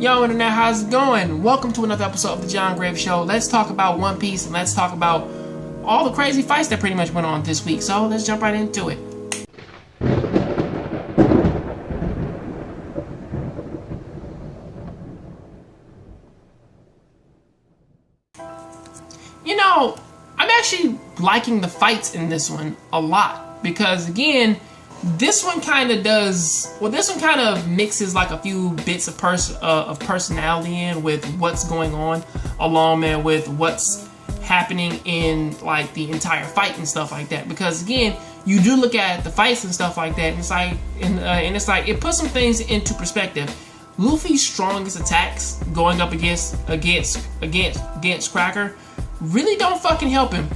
Yo, Internet, how's it going? Welcome to another episode of the John Graves Show. Let's talk about One Piece and let's talk about all the crazy fights that pretty much went on this week. So let's jump right into it. You know, I'm actually liking the fights in this one a lot because, again, this one kind of mixes like a few bits of personality in with what's going on, along man with what's happening in like the entire fight and stuff like that. Because again, you do look at the fights and stuff like that, and it's like it puts some things into perspective. Luffy's strongest attacks going up against Cracker really don't fucking help him.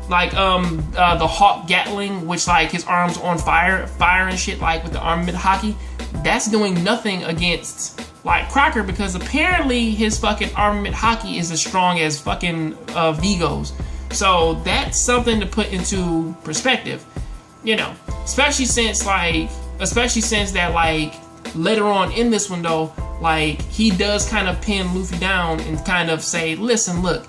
The Hawk Gatling, which like his arms on fire and shit, like with the armament hockey, that's doing nothing against like Cracker because apparently his fucking armament hockey is as strong as fucking Vigo's. So that's something to put into perspective, you know. Especially since that like later on in this one though, like he does kind of pin Luffy down and kind of say, listen, look.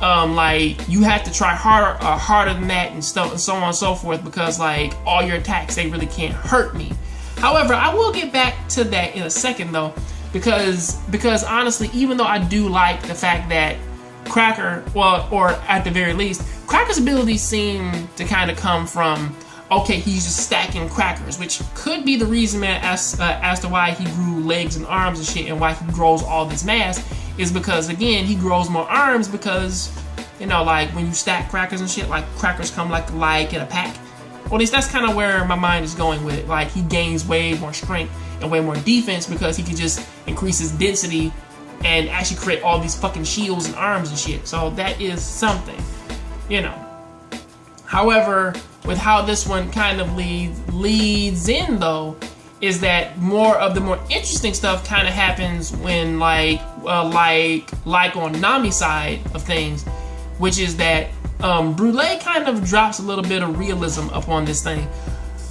Like you have to try harder than that and stuff and so on and so forth because like all your attacks, they really can't hurt me. However, I will get back to that in a second though, because honestly, even though I do like the fact that Cracker, or at the very least, Cracker's abilities seem to kind of come from, okay, he's just stacking crackers, which could be the reason, man, as to why he grew legs and arms and shit and why he grows all this mass. Is because again he grows more arms because, you know, like when you stack crackers and shit, like crackers come like in a pack. Or at least that's kind of where my mind is going with it. Like he gains way more strength and way more defense because he can just increase his density and actually create all these fucking shields and arms and shit. So that is something, you know. However, with how this one kind of leads in though, is that more of the more interesting stuff kind of happens when like on Nami's side of things, which is that Brule kind of drops a little bit of realism upon this thing,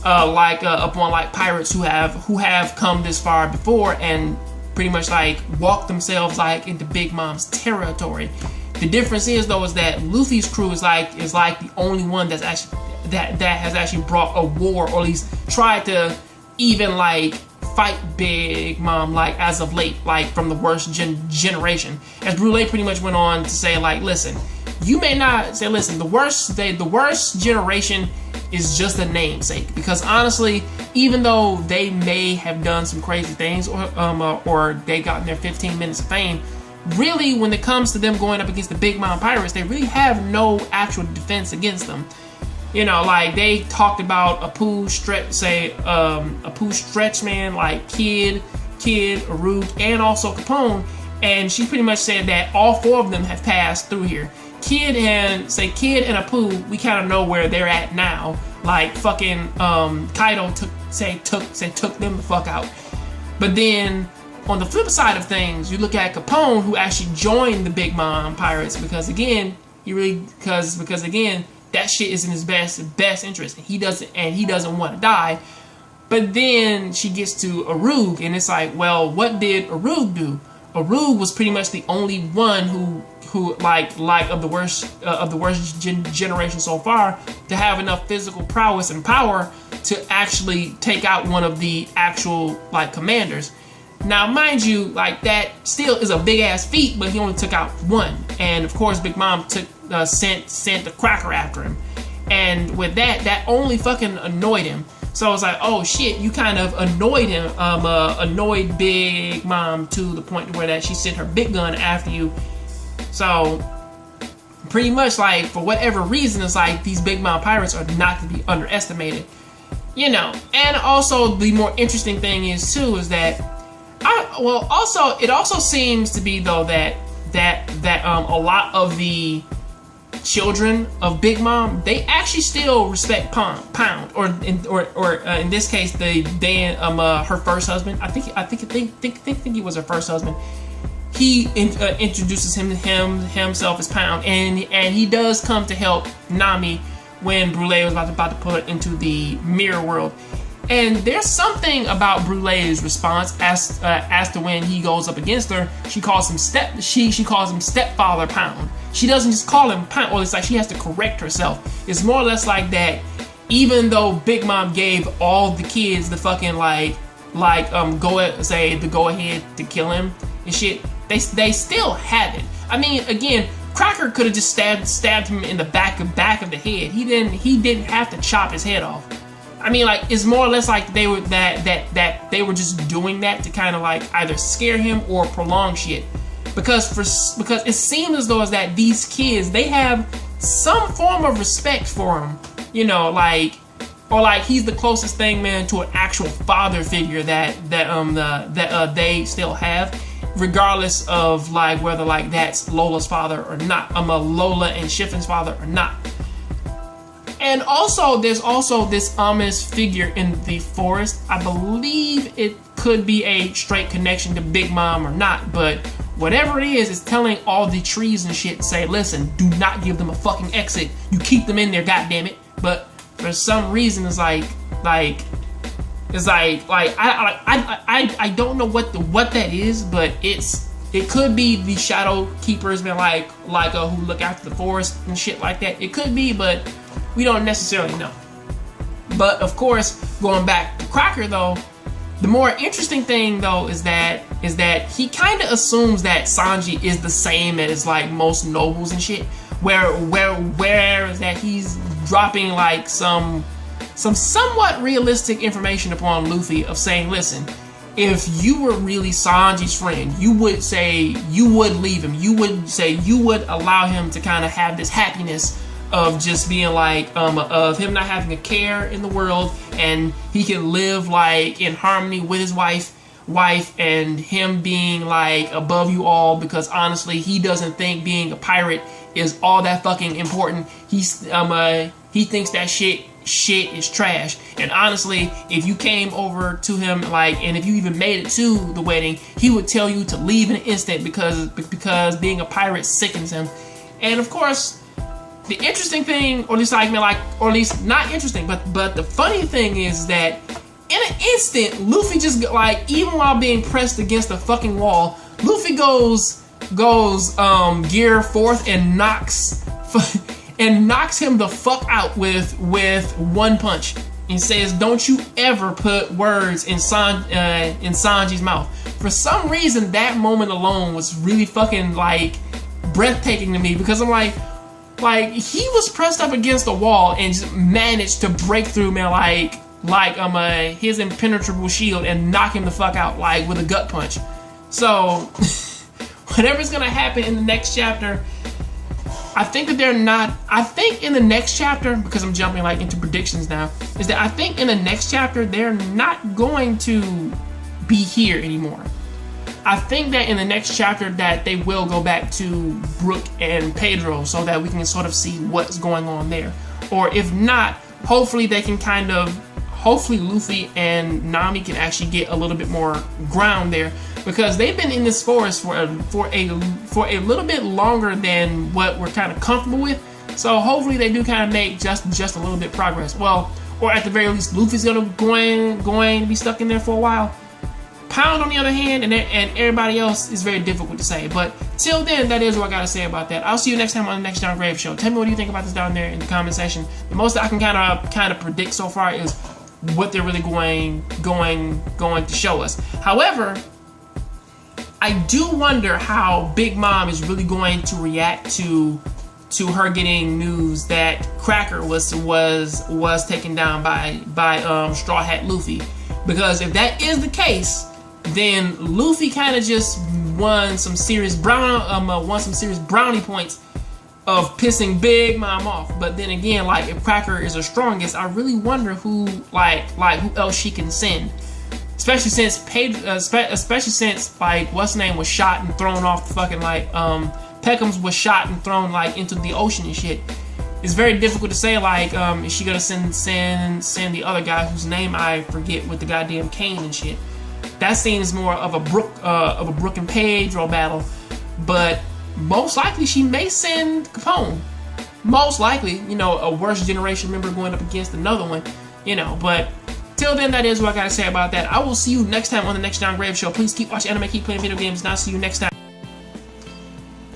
upon like pirates who have come this far before and pretty much like walk themselves like into Big Mom's territory. The difference is though is that Luffy's crew is like the only one that's actually that has actually brought a war, or at least tried to even like fight Big Mom like as of late, like from the worst generation. As Brule pretty much went on to say, like, listen, you may not say, listen, the worst generation is just a namesake, because honestly, even though they may have done some crazy things or they got their 15 minutes of fame, really when it comes to them going up against the Big Mom pirates, they really have no actual defense against them. You know, like they talked about Apu Stretch Man, like Kid, Aruk, and also Capone, and she pretty much said that all four of them have passed through here. Kid and Apu, we kind of know where they're at now. Like fucking Kaido took them the fuck out. But then on the flip side of things, you look at Capone, who actually joined the Big Mom pirates because again, that shit is in his best interest, and he doesn't want to die. But then she gets to Arug, and it's like, well, what did Arug do? Arug was pretty much the only one who of the worst generation so far to have enough physical prowess and power to actually take out one of the actual like commanders. Now, mind you, like that still is a big ass feat, but he only took out one, and of course, Big Mom sent the Cracker after him, and with that only fucking annoyed him. So I was like, oh shit, you kind of annoyed him, annoyed Big Mom to the point where that she sent her big gun after you. So pretty much like for whatever reason, it's like these Big Mom pirates are not to be underestimated, you know. And also the more interesting thing is too is that it also seems to be though that a lot of the children of Big Mom, they actually still respect Pound, or in this case, her first husband. I think he was her first husband. He introduces himself as Pound, and he does come to help Nami when Brule was about to put her into the mirror world. And there's something about Brulee's response as to when he goes up against her. She calls him she calls him stepfather Pound. She doesn't just call him Pound. Well, it's like she has to correct herself. It's more or less like that. Even though Big Mom gave all the kids the fucking go ahead to kill him and shit, they still have it. I mean, again, Cracker could have just stabbed him in the back of the head. He didn't have to chop his head off. I mean, like, it's more or less like they were that they were just doing that to kind of like either scare him or prolong shit. Because it seems as though as that these kids, they have some form of respect for him, you know, like, or like he's the closest thing, man, to an actual father figure that they still have, regardless of like whether like that's Lola's father or not. Lola and Shiffin's father or not. And also, there's also this ominous figure in the forest. I believe it could be a straight connection to Big Mom or not, but whatever it is, it's telling all the trees and shit to say, listen, do not give them a fucking exit. You keep them in there, goddammit. But for some reason, I don't know what that is, but it could be the Shadow Keepers, man, who look after the forest and shit like that. It could be, but we don't necessarily know. But of course, going back to Cracker though, the more interesting thing though is that he kind of assumes that Sanji is the same as like most nobles and shit. Where is that he's dropping like some somewhat realistic information upon Luffy of saying, listen, if you were really Sanji's friend, you would say you would leave him. You would say you would allow him to kind of have this happiness of just being like, of him not having a care in the world, and he can live like in harmony with his wife, and him being like above you all, because honestly, he doesn't think being a pirate is all that fucking important. He thinks that shit is trash. And honestly, if you came over to him and if you even made it to the wedding, he would tell you to leave in an instant because being a pirate sickens him. And of course, the interesting thing, or at least not interesting, but the funny thing is that in an instant, Luffy just even while being pressed against the fucking wall, Luffy goes gear forth and knocks him the fuck out with one punch, and says, "Don't you ever put words in Sanji's mouth." For some reason, that moment alone was really fucking breathtaking to me, because I'm like he was pressed up against the wall and just managed to break through, man, his impenetrable shield and knock him the fuck out with a gut punch. So whatever's gonna happen in the next chapter, I think in the next chapter, because I'm jumping into predictions now, is that I think in the next chapter they're not going to be here anymore. I think that in the next chapter that they will go back to Brook and Pedro so that we can sort of see what's going on there. Or if not, hopefully Luffy and Nami can actually get a little bit more ground there, because they've been in this forest for a little bit longer than what we're kind of comfortable with. So hopefully they do kind of make just a little bit progress. Well, or at the very least, Luffy's going to be stuck in there for a while. Pound, on the other hand, and everybody else is very difficult to say. But till then, that is what I got to say about that. I'll see you next time on the next John Graves Show. Tell me what you think about this down there in the comment section. The most I can kind of predict so far is what they're really going to show us. However, I do wonder how Big Mom is really going to react to her getting news that Cracker was taken down by Straw Hat Luffy. Because if that is the case, then Luffy kind of just won some serious brownie points of pissing Big Mom off. But then again, if Cracker is the strongest, I really wonder who else she can send. Especially since what's name was shot and thrown off the fucking Peckham's was shot and thrown into the ocean and shit. It's very difficult to say is she gonna send the other guy whose name I forget with the goddamn cane and shit. That seems more of a Brook and Pedro battle, but most likely she may send Capone. Most likely, a worse generation member going up against another one, but till then, that is what I gotta say about that. I will see you next time on the Next Downgrade Show. Please keep watching anime, keep playing video games, and I'll see you next time.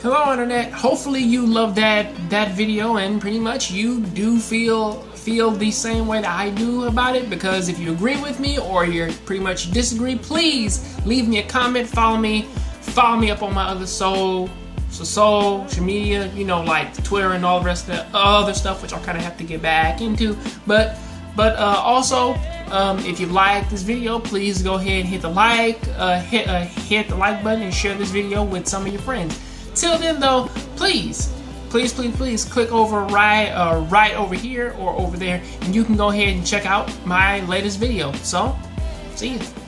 Hello, Internet. Hopefully you loved that video, and pretty much you do feel the same way that I do about it, because if you agree with me or you're pretty much disagree, please leave me a comment, follow me up on my other social media, you know, like Twitter and all the rest of the other stuff, which I'll kind of have to get back into. But also, if you like this video, please go ahead and hit the like button and share this video with some of your friends. Till then, though, please click over right over here or over there, and you can go ahead and check out my latest video. So, see you.